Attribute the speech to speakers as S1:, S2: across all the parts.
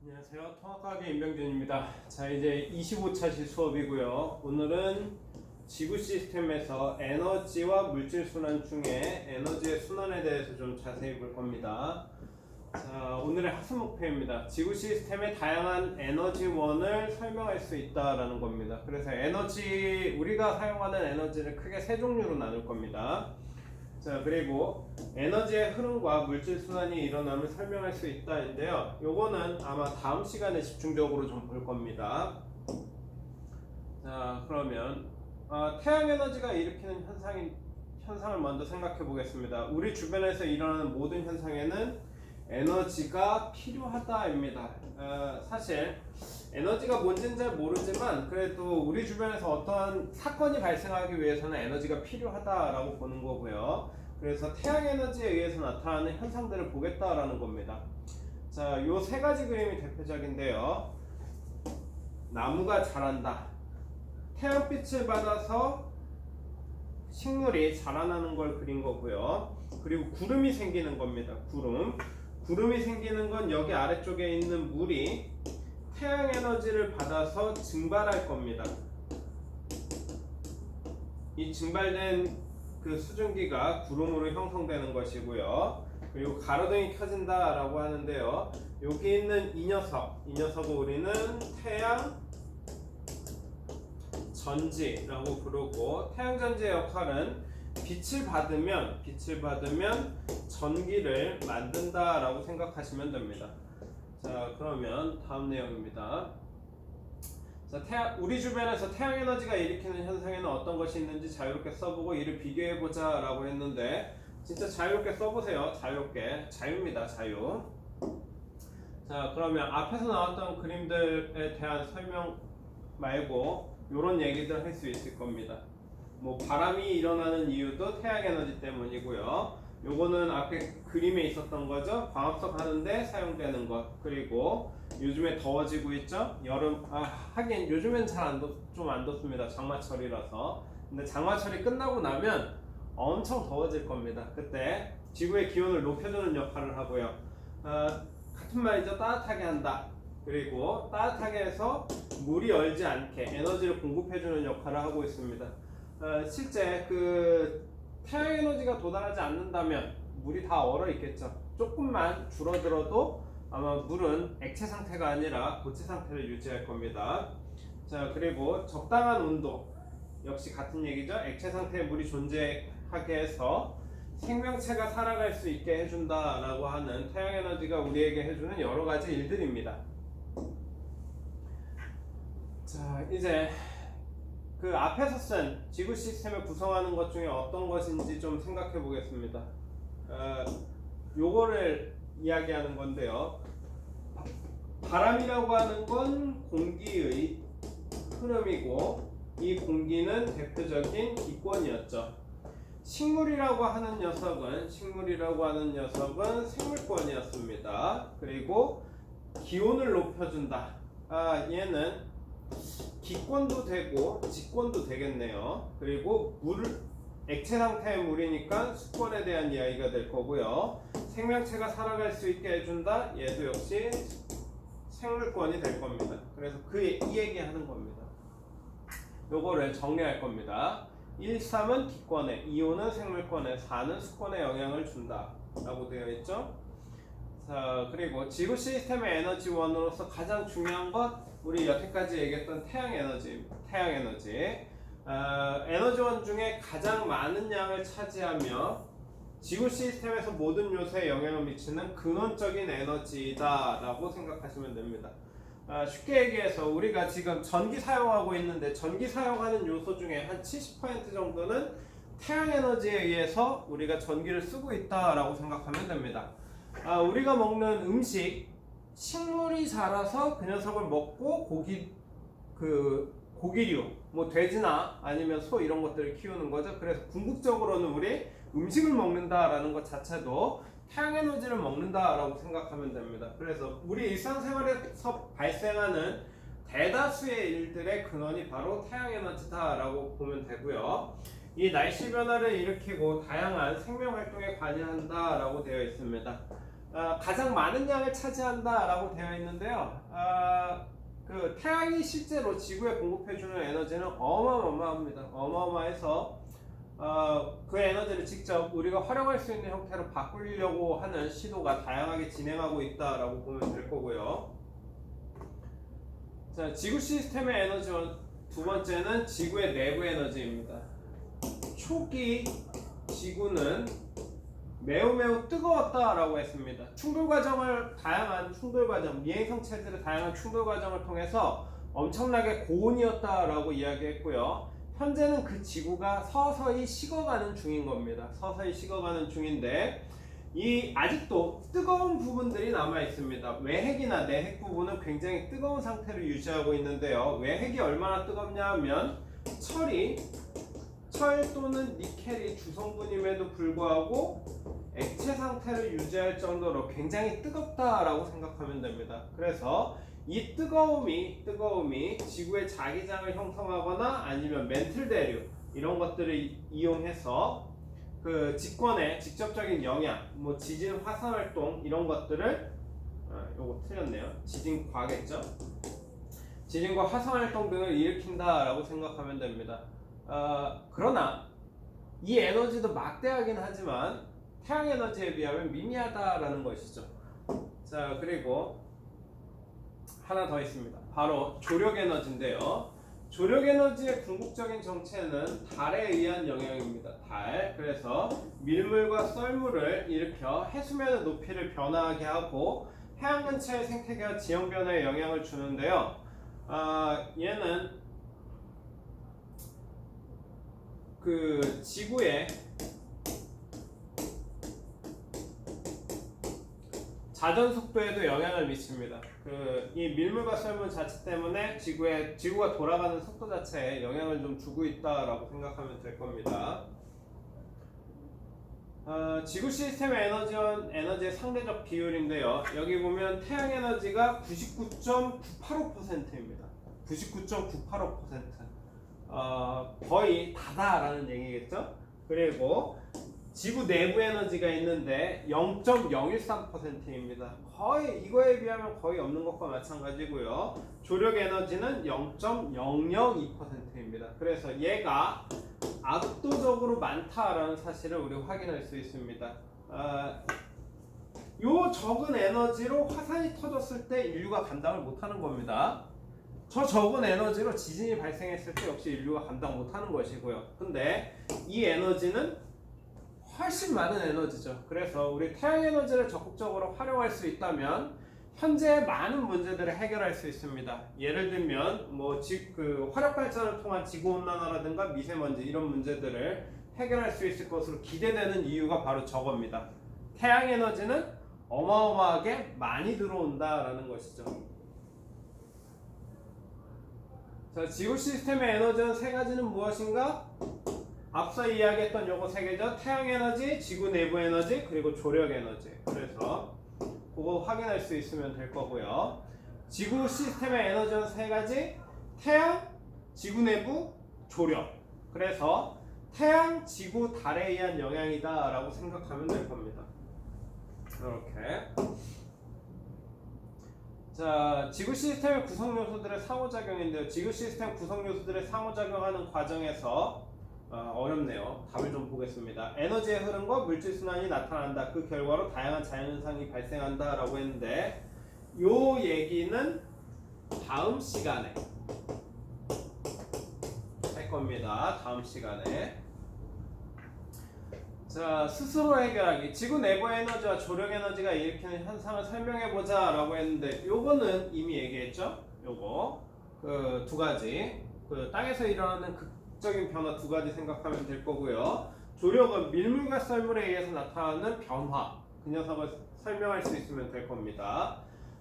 S1: 안녕하세요. 통합과학의 임병준입니다. 자, 이제 25차시 수업이고요. 오늘은 지구 시스템에서 에너지와 물질 순환 중에 에너지의 순환에 대해서 좀 자세히 볼 겁니다. 자, 오늘의 학습 목표입니다. 지구 시스템의 다양한 에너지원을 설명할 수 있다라는 겁니다. 그래서 우리가 사용하는 에너지를 크게 세 종류로 나눌 겁니다. 자, 그리고 에너지의 흐름과 물질 순환이 일어남을 설명할 수 있다인데요. 요거는 아마 다음 시간에 집중적으로 좀 볼 겁니다. 자, 그러면 태양 에너지가 일으키는 현상을 먼저 생각해 보겠습니다. 우리 주변에서 일어나는 모든 현상에는 에너지가 필요하다입니다. 사실 에너지가 뭔지는 잘 모르지만 그래도 우리 주변에서 어떠한 사건이 발생하기 위해서는 에너지가 필요하다라고 보는 거고요. 그래서 태양 에너지에 의해서 나타나는 현상들을 보겠다라는 겁니다. 자, 요 세 가지 그림이 대표적인데요. 나무가 자란다. 태양빛을 받아서 식물이 자라나는 걸 그린 거고요. 그리고 구름이 생기는 겁니다. 구름이 생기는 건 여기 아래쪽에 있는 물이 태양 에너지를 받아서 증발할 겁니다. 이 증발된 그 수증기가 구름으로 형성되는 것이고요. 그리고 가로등이 켜진다라고 하는데요. 여기 있는 이 녀석을 우리는 태양 전지라고 부르고, 태양 전지의 역할은 빛을 받으면 전기를 만든다라고 생각하시면 됩니다. 자, 그러면 다음 내용입니다. 자, 우리 주변에서 태양 에너지가 일으키는 현상에는 어떤 것이 있는지 자유롭게 써보고 이를 비교해보자 라고 했는데, 진짜 자유롭게 써보세요. 자유입니다. 자유. 자, 그러면 앞에서 나왔던 그림들에 대한 설명 말고 요런 얘기들 할 수 있을 겁니다. 뭐 바람이 일어나는 이유도 태양 에너지 때문이고요. 요거는 앞에 그림에 있었던 거죠. 광합성 하는데 사용되는 것. 그리고 요즘에 더워지고 있죠. 하긴 요즘엔 좀 안 덥습니다. 장마철이라서. 근데 장마철이 끝나고 나면 엄청 더워질 겁니다. 그때 지구의 기온을 높여주는 역할을 하고요. 같은 말이죠. 따뜻하게 한다. 그리고 따뜻하게 해서 물이 얼지 않게 에너지를 공급해주는 역할을 하고 있습니다. 실제 그 태양 에너지가 도달하지 않는다면 물이 다 얼어 있겠죠. 조금만 줄어들어도 아마 물은 액체 상태가 아니라 고체 상태를 유지할 겁니다. 자, 그리고 적당한 온도 역시 같은 얘기죠. 액체 상태의 물이 존재하게 해서 생명체가 살아갈 수 있게 해준다라고 하는 태양 에너지가 우리에게 해주는 여러 가지 일들입니다. 자, 이제 그 앞에서 쓴 지구 시스템을 구성하는 것 중에 어떤 것인지 좀 생각해 보겠습니다. 요거를 이야기하는 건데요. 바람이라고 하는 건 공기의 흐름이고, 이 공기는 대표적인 기권이었죠. 식물이라고 하는 녀석은 생물권이었습니다. 그리고 기온을 높여준다. 얘는 기권도 되고 직권도 되겠네요. 그리고 액체 상태의 물이니까 수권에 대한 이야기가 될 거고요. 생명체가 살아갈 수 있게 해준다. 얘도 역시 생물권이 될 겁니다. 그래서 이 얘기하는 겁니다. 요거를 정리할 겁니다. 1, 3은 기권에, 2, 5는 생물권에, 4는 수권에 영향을 준다 라고 되어 있죠. 자, 그리고 지구 시스템의 에너지원으로서 가장 중요한 것, 우리 여태까지 얘기했던 태양 에너지. 에너지원 중에 가장 많은 양을 차지하며 지구 시스템에서 모든 요소에 영향을 미치는 근원적인 에너지다 라고 생각하시면 됩니다. 쉽게 얘기해서 우리가 지금 전기 사용하고 있는데, 전기 사용하는 요소 중에 한 70% 정도는 태양 에너지에 의해서 우리가 전기를 쓰고 있다라고 생각하면 됩니다. 우리가 먹는 음식, 식물이 자라서 그 녀석을 먹고 고기류, 뭐 돼지나 아니면 소 이런 것들을 키우는 거죠. 그래서 궁극적으로는 우리 음식을 먹는다라는 것 자체도 태양 에너지를 먹는다라고 생각하면 됩니다. 그래서 우리 일상생활에서 발생하는 대다수의 일들의 근원이 바로 태양 에너지다라고 보면 되고요. 이 날씨 변화를 일으키고 다양한 생명 활동에 관여한다라고 되어 있습니다. 가장 많은 양을 차지한다라고 되어 있는데요. 그 태양이 실제로 지구에 공급해주는 에너지는 어마어마합니다. 어마어마해서 그 에너지를 직접 우리가 활용할 수 있는 형태로 바꾸려고 하는 시도가 다양하게 진행하고 있다라고 보면 될 거고요. 자, 지구 시스템의 에너지원 두 번째는 지구의 내부 에너지입니다. 초기 지구는 매우 뜨거웠다라고 했습니다. 다양한 충돌 과정, 미행성 체들의 다양한 충돌 과정을 통해서 엄청나게 고온이었다라고 이야기했고요. 현재는 그 지구가 서서히 식어가는 중인 겁니다. 서서히 식어가는 중인데 아직도 뜨거운 부분들이 남아 있습니다. 외핵이나 내핵 부분은 굉장히 뜨거운 상태를 유지하고 있는데요. 외핵이 얼마나 뜨겁냐 하면 철 또는 니켈이 주성분임에도 불구하고 액체 상태를 유지할 정도로 굉장히 뜨겁다라고 생각하면 됩니다. 그래서 이 뜨거움이 지구의 자기장을 형성하거나 아니면 멘틀 대류 이런 것들을 이용해서 그 직권에 직접적인 영향, 뭐 지진 화산 활동 이런 것들을 요거 틀렸네요. 지진과겠죠? 지진과 화산 활동 등을 일으킨다라고 생각하면 됩니다. 그러나 이 에너지도 막대하긴 하지만 태양 에너지에 비하면 미미하다라는 것이죠. 자, 그리고 하나 더 있습니다. 바로 조력 에너지인데요. 조력 에너지의 궁극적인 정체는 달에 의한 영향입니다. 그래서 밀물과 썰물을 일으켜 해수면의 높이를 변화하게 하고 해양 근처의 생태계와 지형 변화에 영향을 주는데요. 얘는 그 지구의 자전 속도에도 영향을 미칩니다. 이 밀물과 썰물 자체 때문에 지구가 돌아가는 속도 자체에 영향을 좀 주고 있다라고 생각하면 될 겁니다. 지구 시스템의 에너지의 상대적 비율인데요. 여기 보면 태양 에너지가 99.985%입니다. 99.985%. 거의 다다라는 얘기겠죠. 그리고 지구 내부 에너지가 있는데 0.013%입니다. 거의 이거에 비하면 거의 없는 것과 마찬가지고요. 조력 에너지는 0.002%입니다. 그래서 얘가 압도적으로 많다라는 사실을 우리 확인할 수 있습니다. 요 적은 에너지로 화산이 터졌을 때 인류가 감당을 못하는 겁니다. 저 적은 에너지로 지진이 발생했을 때 역시 인류가 감당 못하는 것이고요. 근데 이 에너지는 훨씬 많은 에너지죠. 그래서 우리 태양 에너지를 적극적으로 활용할 수 있다면 현재 많은 문제들을 해결할 수 있습니다. 예를 들면 그 화력 발전을 통한 지구 온난화라든가 미세먼지 이런 문제들을 해결할 수 있을 것으로 기대되는 이유가 바로 저겁니다. 태양 에너지는 어마어마하게 많이 들어온다라는 것이죠. 자, 지구 시스템의 에너지는 세 가지는 무엇인가? 앞서 이야기했던 요거 세 개죠. 태양 에너지, 지구 내부 에너지, 그리고 조력 에너지. 그래서 그거 확인할 수 있으면 될 거고요. 지구 시스템의 에너지는 세 가지. 태양, 지구 내부, 조력. 그래서 태양, 지구, 달에 의한 영향이다 라고 생각하면 될 겁니다. 이렇게. 자, 지구 시스템의 구성 요소들의 상호작용인데요. 지구 시스템 구성 요소들의 상호작용하는 과정에서 어렵네요. 답을 좀 보겠습니다. 에너지의 흐름과 물질순환이 나타난다. 그 결과로 다양한 자연현상이 발생한다 라고 했는데 요 얘기는 다음 시간에 할 겁니다. 다음 시간에. 자, 스스로 해결하기. 지구 내부 에너지와 조력 에너지가 일으키는 현상을 설명해보자 라고 했는데 요거는 이미 얘기했죠. 요거 그 두 가지 그 땅에서 일어나는 극적인 변화 두 가지 생각하면 될 거고요. 조력은 밀물과 썰물에 의해서 나타나는 변화, 그 녀석을 설명할 수 있으면 될 겁니다.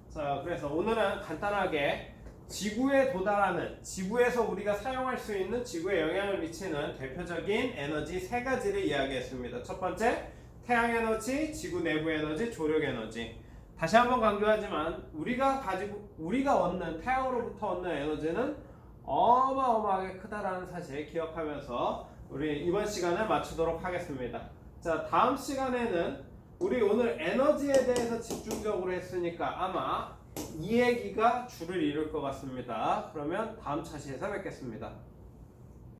S1: 자, 그래서 오늘은 간단하게 지구에 도달하는, 지구에서 우리가 사용할 수 있는 지구에 영향을 미치는 대표적인 에너지 세 가지를 이야기했습니다. 첫 번째, 태양 에너지, 지구 내부 에너지, 조력 에너지. 다시 한번 강조하지만 우리가 얻는 태양으로부터 얻는 에너지는 어마어마하게 크다라는 사실 기억하면서 우리 이번 시간을 마치도록 하겠습니다. 자, 다음 시간에는 우리 오늘 에너지에 대해서 집중적으로 했으니까 아마 이 얘기가 줄을 이룰 것 같습니다. 그러면 다음 차시에서 뵙겠습니다.